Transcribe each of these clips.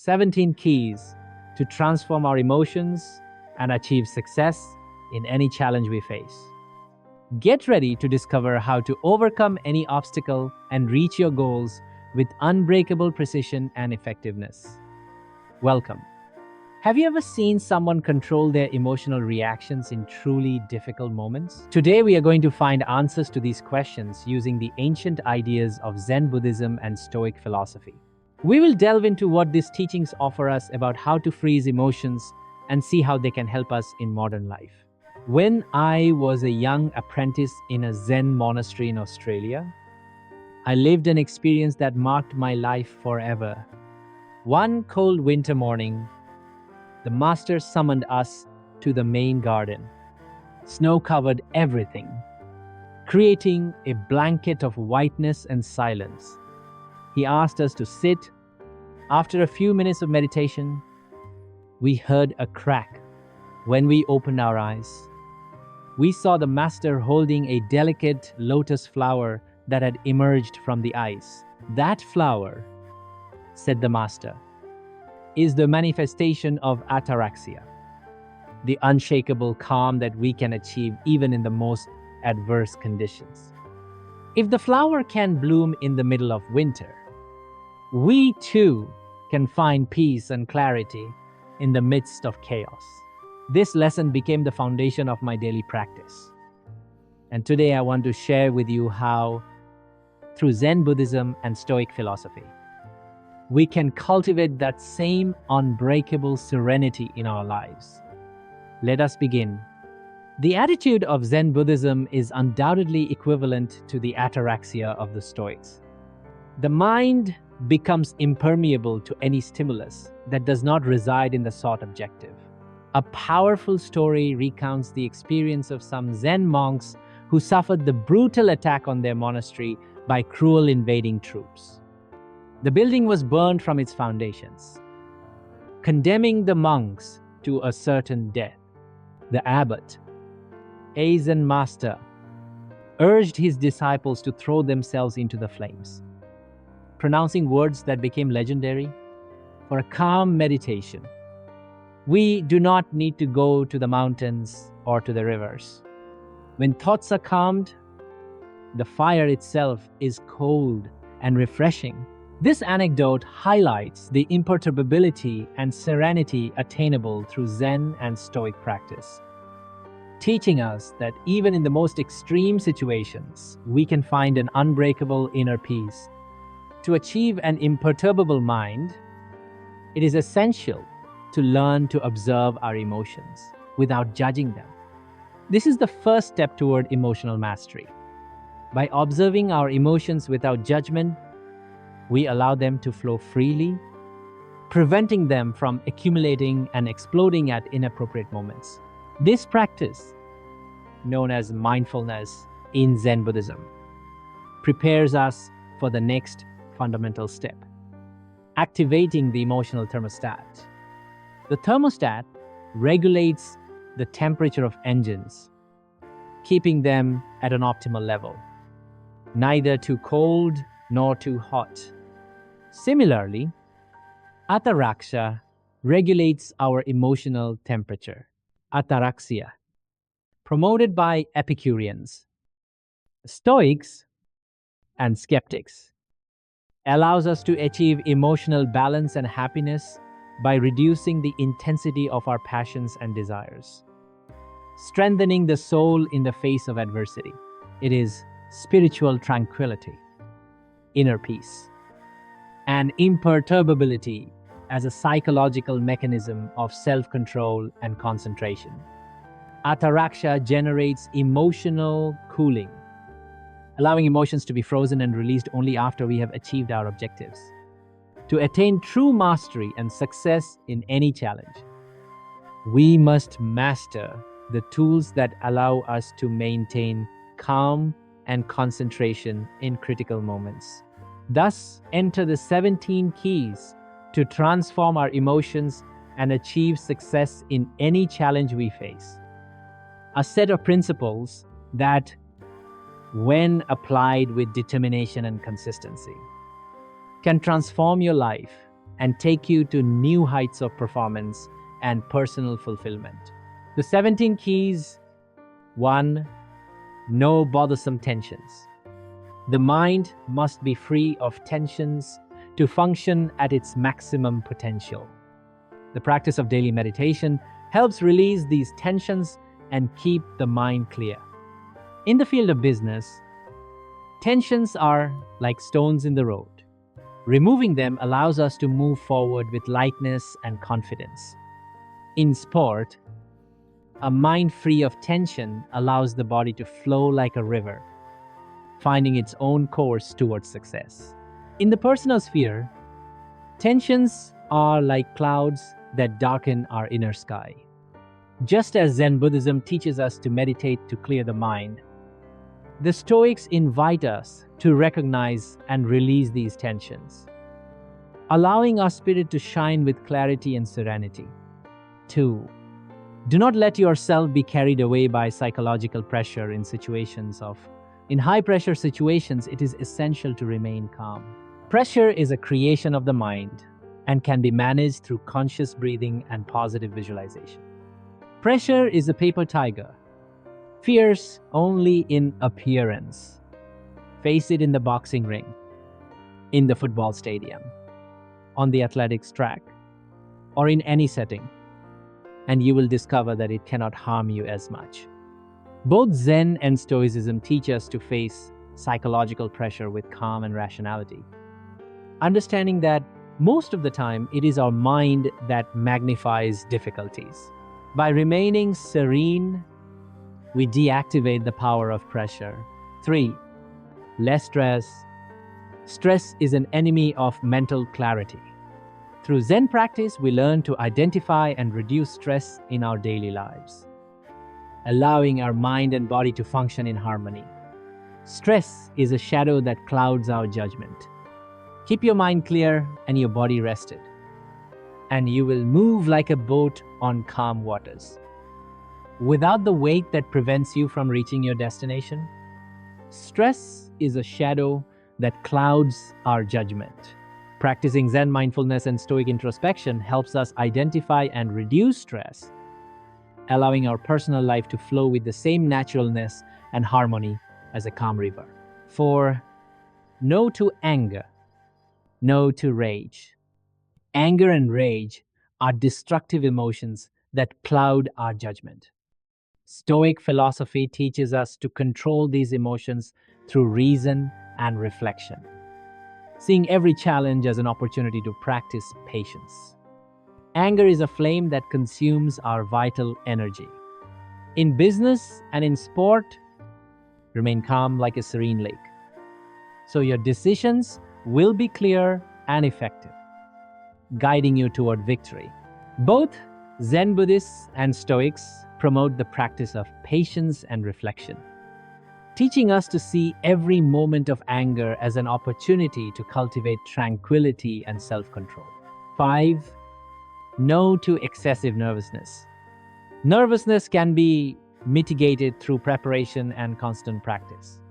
17 keys to transform our emotions and achieve success in any challenge we face. Get ready to discover how to overcome any obstacle and reach your goals with unbreakable precision and effectiveness. Welcome. Have you ever seen someone control their emotional reactions in truly difficult moments? Today we are going to find answers to these questions using the ancient ideas of Zen Buddhism and Stoic philosophy. We will delve into what these teachings offer us about how to freeze emotions and see how they can help us in modern life. When I was a young apprentice in a Zen monastery in Australia, I lived an experience that marked my life forever. One cold winter morning, the master summoned us to the main garden. Snow covered everything, creating a blanket of whiteness and silence. He asked us to sit. After a few minutes of meditation, we heard a crack. When we opened our eyes, we saw the master holding a delicate lotus flower that had emerged from the ice. That flower, said the master, is the manifestation of Ataraxia, the unshakable calm that we can achieve even in the most adverse conditions. If the flower can bloom in the middle of winter, we too can find peace and clarity in the midst of chaos. This lesson became the foundation of my daily practice. And today I want to share with you how, through Zen Buddhism and Stoic philosophy, we can cultivate that same unbreakable serenity in our lives. Let us begin. The attitude of Zen Buddhism is undoubtedly equivalent to the Ataraxia of the Stoics. The mind becomes impermeable to any stimulus that does not reside in the sought objective. A powerful story recounts the experience of some Zen monks who suffered the brutal attack on their monastery by cruel invading troops. The building was burned from its foundations, condemning the monks to a certain death. The abbot, a Zen master, urged his disciples to throw themselves into the flames, pronouncing words that became legendary. For a calm meditation, we do not need to go to the mountains or to the rivers. When thoughts are calmed, the fire itself is cold and refreshing. This anecdote highlights the imperturbability and serenity attainable through Zen and Stoic practice, teaching us that even in the most extreme situations, we can find an unbreakable inner peace. To achieve an imperturbable mind, it is essential to learn to observe our emotions without judging them. This is the first step toward emotional mastery. By observing our emotions without judgment, we allow them to flow freely, preventing them from accumulating and exploding at inappropriate moments. This practice, known as mindfulness in Zen Buddhism, prepares us for the next fundamental step: activating the emotional thermostat. The thermostat regulates the temperature of engines, keeping them at an optimal level, neither too cold nor too hot. Similarly, Ataraxia regulates our emotional temperature. Ataraxia, promoted by Epicureans, Stoics, and skeptics, allows us to achieve emotional balance and happiness by reducing the intensity of our passions and desires, strengthening the soul in the face of adversity. It is spiritual tranquility, inner peace, and imperturbability as a psychological mechanism of self-control and concentration. Ataraxia generates emotional cooling, allowing emotions to be frozen and released only after we have achieved our objectives. To attain true mastery and success in any challenge, we must master the tools that allow us to maintain calm and concentration in critical moments. Thus, enter the 17 keys to transform our emotions and achieve success in any challenge we face. A set of principles that, when applied with determination and consistency, can transform your life and take you to new heights of performance and personal fulfillment. The 17 keys. 1. No bothersome tensions. The mind must be free of tensions to function at its maximum potential. The practice of daily meditation helps release these tensions and keep the mind clear. In the field of business, tensions are like stones in the road. Removing them allows us to move forward with lightness and confidence. In sport, a mind free of tension allows the body to flow like a river, finding its own course towards success. In the personal sphere, tensions are like clouds that darken our inner sky. Just as Zen Buddhism teaches us to meditate to clear the mind, the Stoics invite us to recognize and release these tensions, allowing our spirit to shine with clarity and serenity. 2. Do not let yourself be carried away by psychological pressure in high-pressure situations, it is essential to remain calm. Pressure is a creation of the mind and can be managed through conscious breathing and positive visualization. Pressure is a paper tiger, fierce only in appearance. Face it in the boxing ring, in the football stadium, on the athletics track, or in any setting, and you will discover that it cannot harm you as much. Both Zen and Stoicism teach us to face psychological pressure with calm and rationality, understanding that most of the time it is our mind that magnifies difficulties. By remaining serene, we deactivate the power of pressure. 3. Less stress. Stress is an enemy of mental clarity. Through Zen practice, we learn to identify and reduce stress in our daily lives, allowing our mind and body to function in harmony. Stress is a shadow that clouds our judgment. Keep your mind clear and your body rested, and you will move like a boat on calm waters, without the weight that prevents you from reaching your destination. Stress is a shadow that clouds our judgment. Practicing Zen mindfulness and Stoic introspection helps us identify and reduce stress, allowing our personal life to flow with the same naturalness and harmony as a calm river. 4. No to anger. No to rage. Anger and rage are destructive emotions that cloud our judgment. Stoic philosophy teaches us to control these emotions through reason and reflection, seeing every challenge as an opportunity to practice patience. Anger is a flame that consumes our vital energy. In business and in sport, remain calm like a serene lake, so your decisions will be clear and effective, guiding you toward victory. Both Zen Buddhists and Stoics promote the practice of patience and reflection, teaching us to see every moment of anger as an opportunity to cultivate tranquility and self-control. 5. No to excessive nervousness. Nervousness can be mitigated through preparation and constant practice.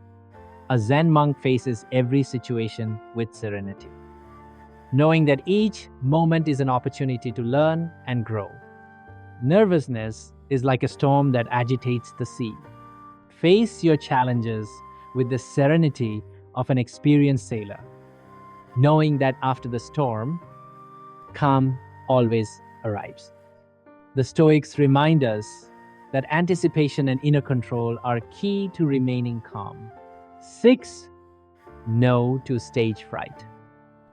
A Zen monk faces every situation with serenity, knowing that each moment is an opportunity to learn and grow. Nervousness is like a storm that agitates the sea. Face your challenges with the serenity of an experienced sailor, knowing that after the storm, calm always arrives. The Stoics remind us that anticipation and inner control are key to remaining calm. 6. No to stage fright.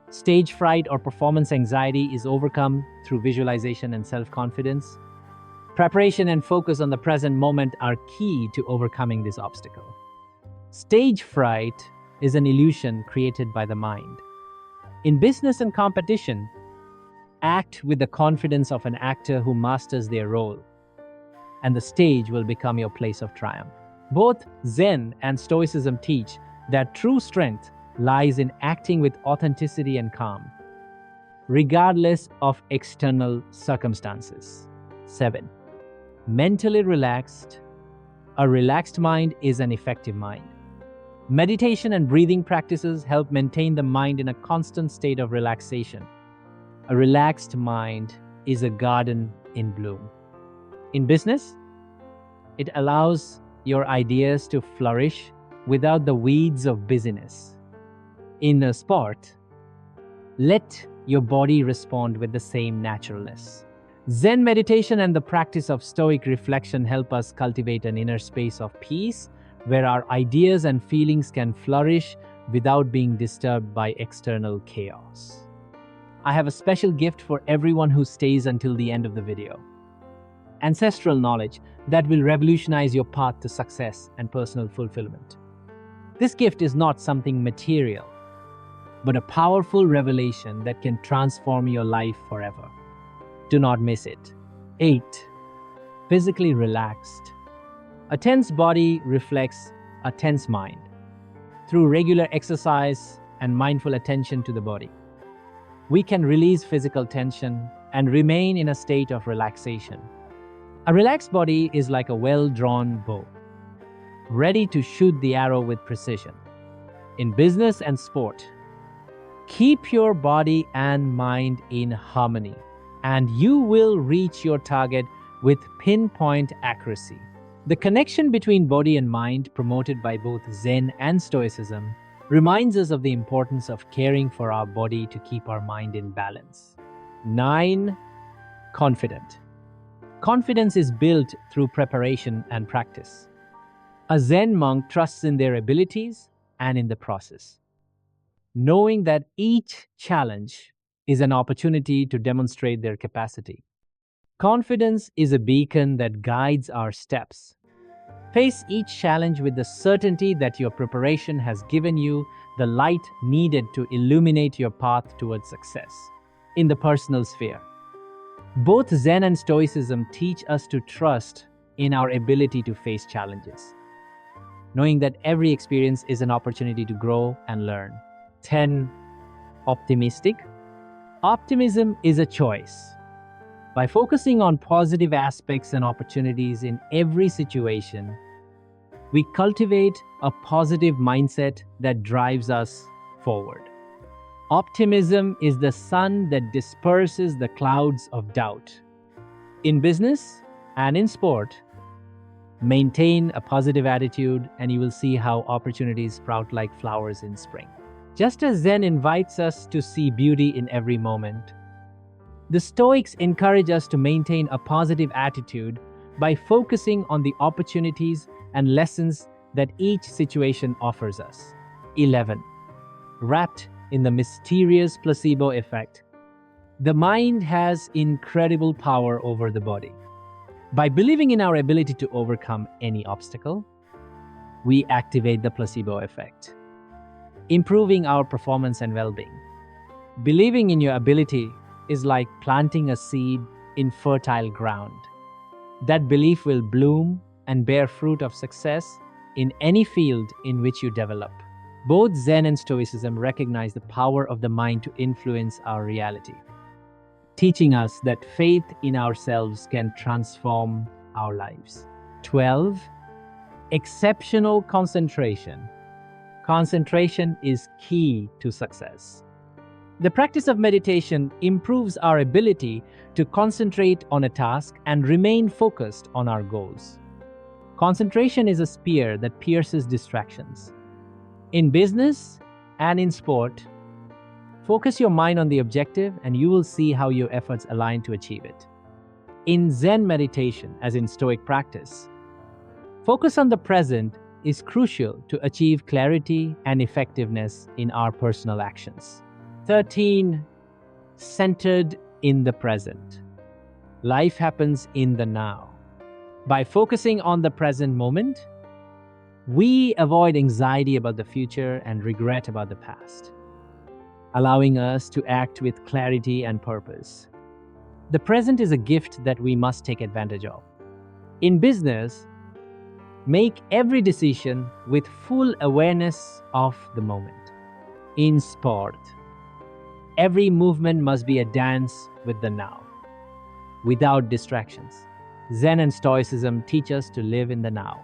Stage fright or performance anxiety is overcome through visualization and self-confidence. Preparation and focus on the present moment are key to overcoming this obstacle. Stage fright is an illusion created by the mind. In business and competition, act with the confidence of an actor who masters their role, and the stage will become your place of triumph. Both Zen and Stoicism teach that true strength lies in acting with authenticity and calm, regardless of external circumstances. 7. Mentally relaxed. A relaxed mind is an effective mind. Meditation and breathing practices help maintain the mind in a constant state of relaxation, A relaxed mind is a garden in bloom. In business, it allows your ideas to flourish without the weeds of busyness. In a sport, let your body respond with the same naturalness. Zen meditation and the practice of Stoic reflection help us cultivate an inner space of peace where our ideas and feelings can flourish without being disturbed by external chaos. I have a special gift for everyone who stays until the end of the video. Ancestral knowledge that will revolutionize your path to success and personal fulfillment. This gift is not something material, but a powerful revelation that can transform your life forever. Do not miss it. 8. Physically relaxed. A tense body reflects a tense mind. Through regular exercise and mindful attention to the body, we can release physical tension and remain in a state of relaxation. A relaxed body is like a well-drawn bow, ready to shoot the arrow with precision. In business and sport, keep your body and mind in harmony, and you will reach your target with pinpoint accuracy. The connection between body and mind, promoted by both Zen and Stoicism, reminds us of the importance of caring for our body to keep our mind in balance. 9. Confident. Confidence is built through preparation and practice. A Zen monk trusts in their abilities and in the process, knowing that each challenge is an opportunity to demonstrate their capacity. Confidence is a beacon that guides our steps. Face each challenge with the certainty that your preparation has given you the light needed to illuminate your path towards success. In the personal sphere, both Zen and Stoicism teach us to trust in our ability to face challenges, knowing that every experience is an opportunity to grow and learn. 10. Optimistic. Optimism is a choice. By focusing on positive aspects and opportunities in every situation, we cultivate a positive mindset that drives us forward. Optimism is the sun that disperses the clouds of doubt. In business and in sport, maintain a positive attitude and you will see how opportunities sprout like flowers in spring. Just as Zen invites us to see beauty in every moment, the Stoics encourage us to maintain a positive attitude by focusing on the opportunities and lessons that each situation offers us. 11. Wrapped in the mysterious placebo effect. The mind has incredible power over the body. By believing in our ability to overcome any obstacle, we activate the placebo effect, improving our performance and well-being. Believing in your ability is like planting a seed in fertile ground. That belief will bloom and bear fruit of success in any field in which you develop. Both Zen and Stoicism recognize the power of the mind to influence our reality, teaching us that faith in ourselves can transform our lives. 12. Exceptional concentration. Concentration is key to success. The practice of meditation improves our ability to concentrate on a task and remain focused on our goals. Concentration is a spear that pierces distractions. In business and in sport, focus your mind on the objective and you will see how your efforts align to achieve it. In Zen meditation, as in Stoic practice, focus on the present is crucial to achieve clarity and effectiveness in our personal actions. 13. Centered in the present. Life happens in the now. By focusing on the present moment, we avoid anxiety about the future and regret about the past, allowing us to act with clarity and purpose. The present is a gift that we must take advantage of. In business, make every decision with full awareness of the moment. In sport, every movement must be a dance with the now, without distractions. Zen and Stoicism teach us to live in the now,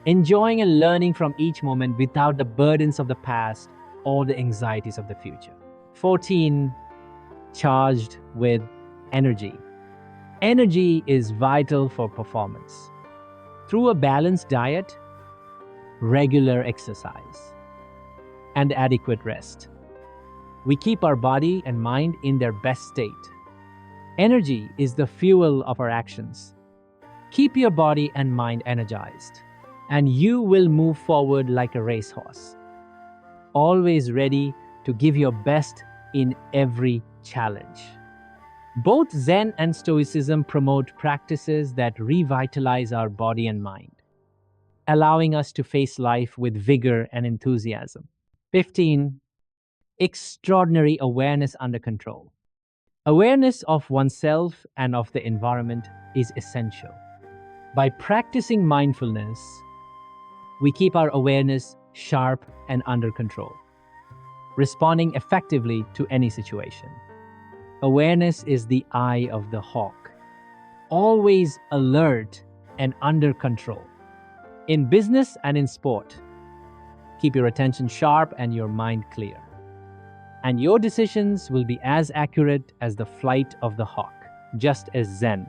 enjoying and learning from each moment without the burdens of the past or the anxieties of the future. 14. charged with energy. Energy is vital for performance. Through a balanced diet, regular exercise, and adequate rest, we keep our body and mind in their best state. Energy is the fuel of our actions. Keep your body and mind energized, and you will move forward like a racehorse, always ready to give your best in every challenge. Both Zen and Stoicism promote practices that revitalize our body and mind, allowing us to face life with vigor and enthusiasm. 15. Extraordinary awareness under control. Awareness of oneself and of the environment is essential. By practicing mindfulness, we keep our awareness sharp and under control, responding effectively to any situation. Awareness is the eye of the hawk, always alert and under control. In business and in sport, keep your attention sharp and your mind clear, and your decisions will be as accurate as the flight of the hawk, just as Zen.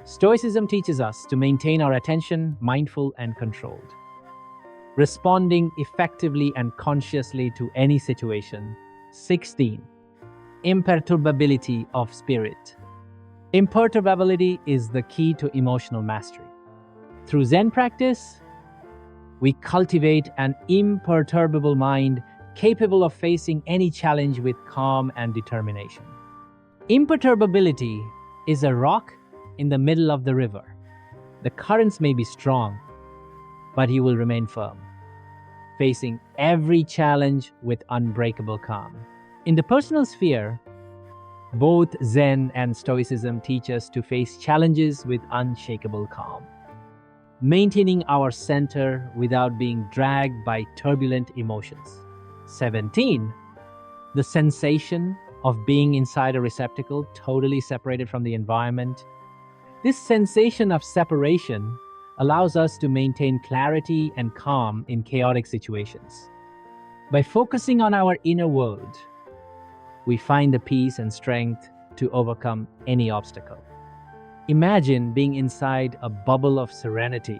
Stoicism teaches us to maintain our attention mindful and controlled, responding effectively and consciously to any situation. 16. Imperturbability of spirit. Imperturbability is the key to emotional mastery. Through Zen practice, we cultivate an imperturbable mind capable of facing any challenge with calm and determination. Imperturbability is a rock in the middle of the river. The currents may be strong, but you will remain firm, facing every challenge with unbreakable calm. In the personal sphere, both Zen and Stoicism teach us to face challenges with unshakable calm, maintaining our center without being dragged by turbulent emotions. 17. The sensation of being inside a receptacle, totally separated from the environment. This sensation of separation allows us to maintain clarity and calm in chaotic situations. By focusing on our inner world, we find the peace and strength to overcome any obstacle. Imagine being inside a bubble of serenity,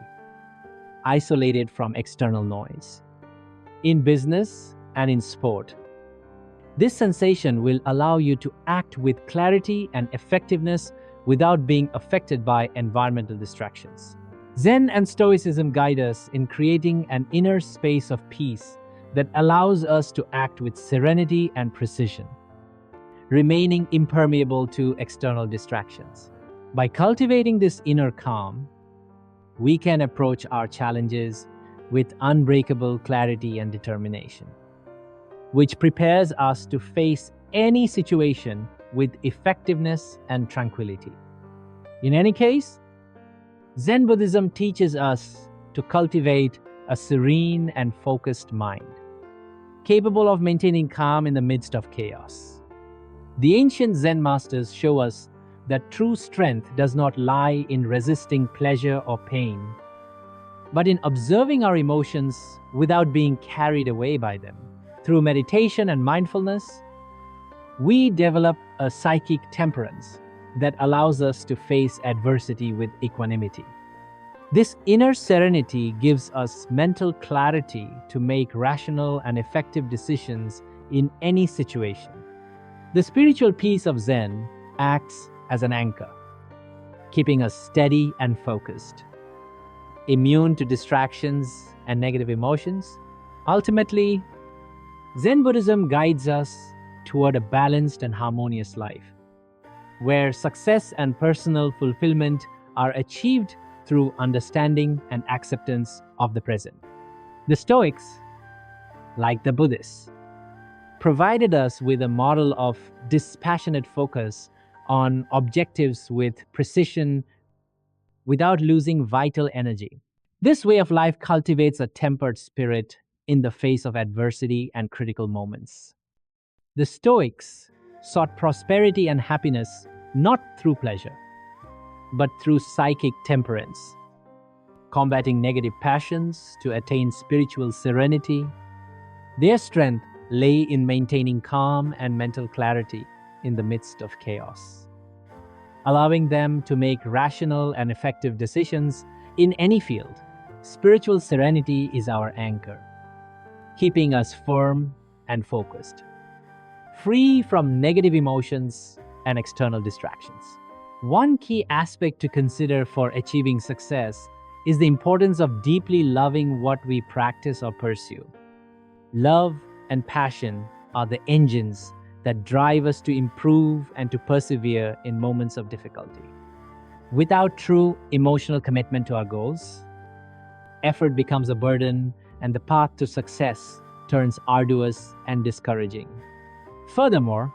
isolated from external noise. In business and in sport, this sensation will allow you to act with clarity and effectiveness without being affected by environmental distractions. Zen and Stoicism guide us in creating an inner space of peace that allows us to act with serenity and precision, remaining impermeable to external distractions. By cultivating this inner calm, we can approach our challenges with unbreakable clarity and determination, which prepares us to face any situation with effectiveness and tranquility. In any case, Zen Buddhism teaches us to cultivate a serene and focused mind, capable of maintaining calm in the midst of chaos. The ancient Zen masters show us that true strength does not lie in resisting pleasure or pain, but in observing our emotions without being carried away by them. Through meditation and mindfulness, we develop a psychic temperance that allows us to face adversity with equanimity. This inner serenity gives us mental clarity to make rational and effective decisions in any situation. The spiritual peace of Zen acts as an anchor, keeping us steady and focused, immune to distractions and negative emotions. Ultimately, Zen Buddhism guides us toward a balanced and harmonious life, where success and personal fulfillment are achieved through understanding and acceptance of the present. The Stoics, like the Buddhists, provided us with a model of dispassionate focus on objectives with precision without losing vital energy. This way of life cultivates a tempered spirit in the face of adversity and critical moments. The Stoics sought prosperity and happiness not through pleasure, but through psychic temperance, combating negative passions to attain spiritual serenity. Their strength lay in maintaining calm and mental clarity, in the midst of chaos, allowing them to make rational and effective decisions in any field. Spiritual serenity is our anchor, keeping us firm and focused, free from negative emotions and external distractions. One key aspect to consider for achieving success is the importance of deeply loving what we practice or pursue. Love and passion are the engines that drive us to improve and to persevere in moments of difficulty. Without true emotional commitment to our goals, effort becomes a burden and the path to success turns arduous and discouraging. Furthermore,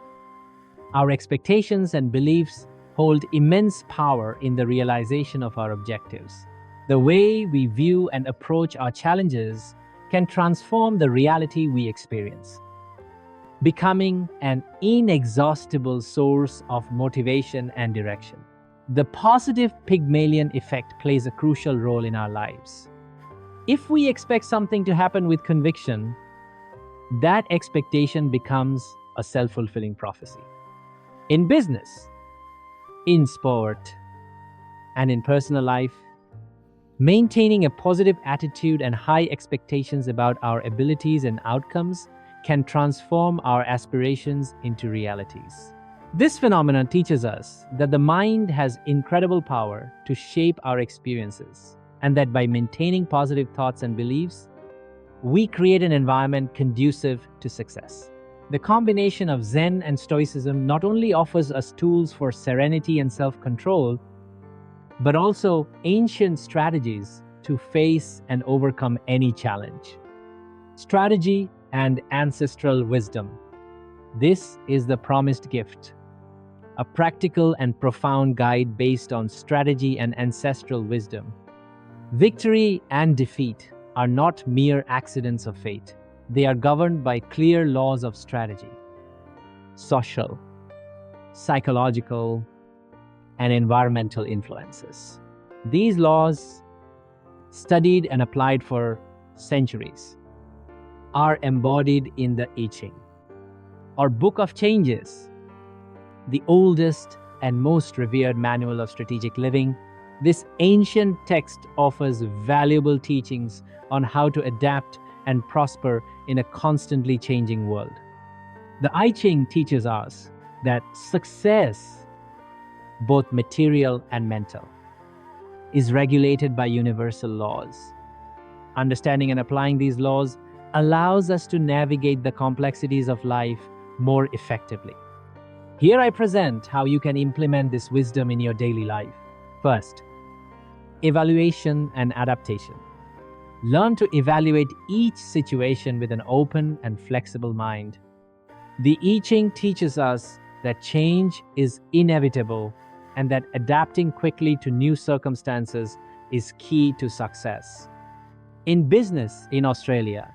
our expectations and beliefs hold immense power in the realization of our objectives. The way we view and approach our challenges can transform the reality we experience, becoming an inexhaustible source of motivation and direction. The positive Pygmalion effect plays a crucial role in our lives. If we expect something to happen with conviction, that expectation becomes a self-fulfilling prophecy. In business, in sport, and in personal life, maintaining a positive attitude and high expectations about our abilities and outcomes can transform our aspirations into realities. This phenomenon teaches us that the mind has incredible power to shape our experiences, and that by maintaining positive thoughts and beliefs, we create an environment conducive to success. The combination of Zen and Stoicism not only offers us tools for serenity and self-control, but also ancient strategies to face and overcome any challenge. Strategy and ancestral wisdom. This is the promised gift, a practical and profound guide based on strategy and ancestral wisdom. Victory and defeat are not mere accidents of fate. They are governed by clear laws of strategy, social, psychological, and environmental influences. These laws, studied and applied for centuries, are embodied in the I Ching, or Book of Changes, the oldest and most revered manual of strategic living. This ancient text offers valuable teachings on how to adapt and prosper in a constantly changing world. The I Ching teaches us that success, both material and mental, is regulated by universal laws. Understanding and applying these laws allows us to navigate the complexities of life more effectively. Here I present how you can implement this wisdom in your daily life. First, evaluation and adaptation. Learn to evaluate each situation with an open and flexible mind. The I Ching teaches us that change is inevitable and that adapting quickly to new circumstances is key to success. In business in Australia,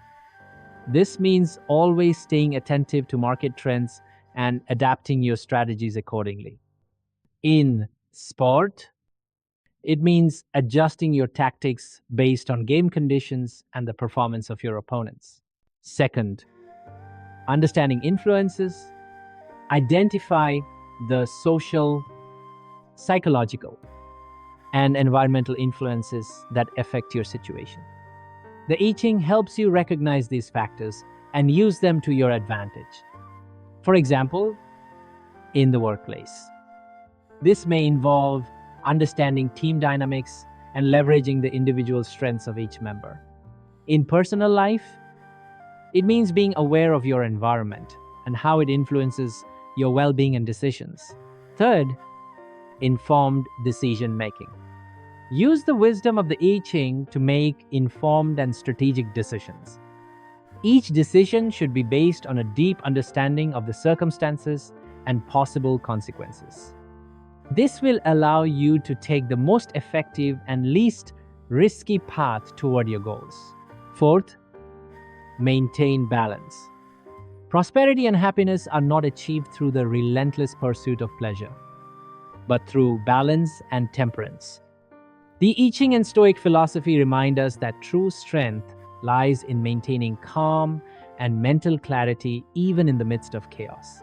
this means always staying attentive to market trends and adapting your strategies accordingly. In sport, it means adjusting your tactics based on game conditions and the performance of your opponents. Second, understanding influences. Identify the social, psychological, and environmental influences that affect your situation. The I Ching helps you recognize these factors and use them to your advantage. For example, in the workplace, this may involve understanding team dynamics and leveraging the individual strengths of each member. In personal life, it means being aware of your environment and how it influences your well-being and decisions. Third, informed decision-making. Use the wisdom of the I Ching to make informed and strategic decisions. Each decision should be based on a deep understanding of the circumstances and possible consequences. This will allow you to take the most effective and least risky path toward your goals. Fourth, maintain balance. Prosperity and happiness are not achieved through the relentless pursuit of pleasure, but through balance and temperance. The I Ching and Stoic philosophy remind us that true strength lies in maintaining calm and mental clarity even in the midst of chaos.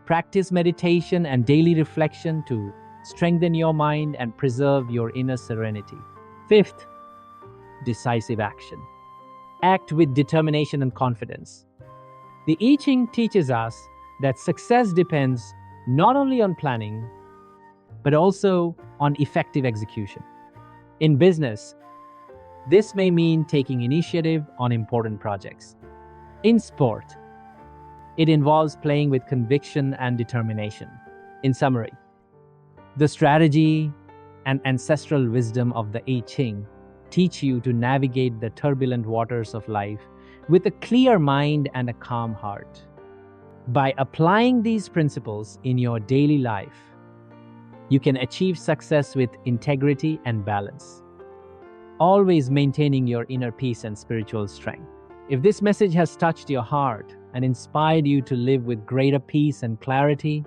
Practice meditation and daily reflection to strengthen your mind and preserve your inner serenity. Fifth, decisive action. Act with determination and confidence. The I Ching teaches us that success depends not only on planning, but also on effective execution. In business, this may mean taking initiative on important projects. In sport, it involves playing with conviction and determination. In summary, the strategy and ancestral wisdom of the I Ching teach you to navigate the turbulent waters of life with a clear mind and a calm heart. By applying these principles in your daily life, you can achieve success with integrity and balance, always maintaining your inner peace and spiritual strength. If this message has touched your heart and inspired you to live with greater peace and clarity,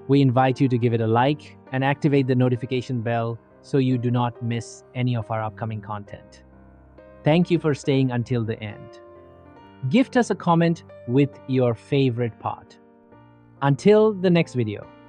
we invite you to give it a like and activate the notification bell so you do not miss any of our upcoming content. Thank you for staying until the end. Gift us a comment with your favorite part. Until the next video.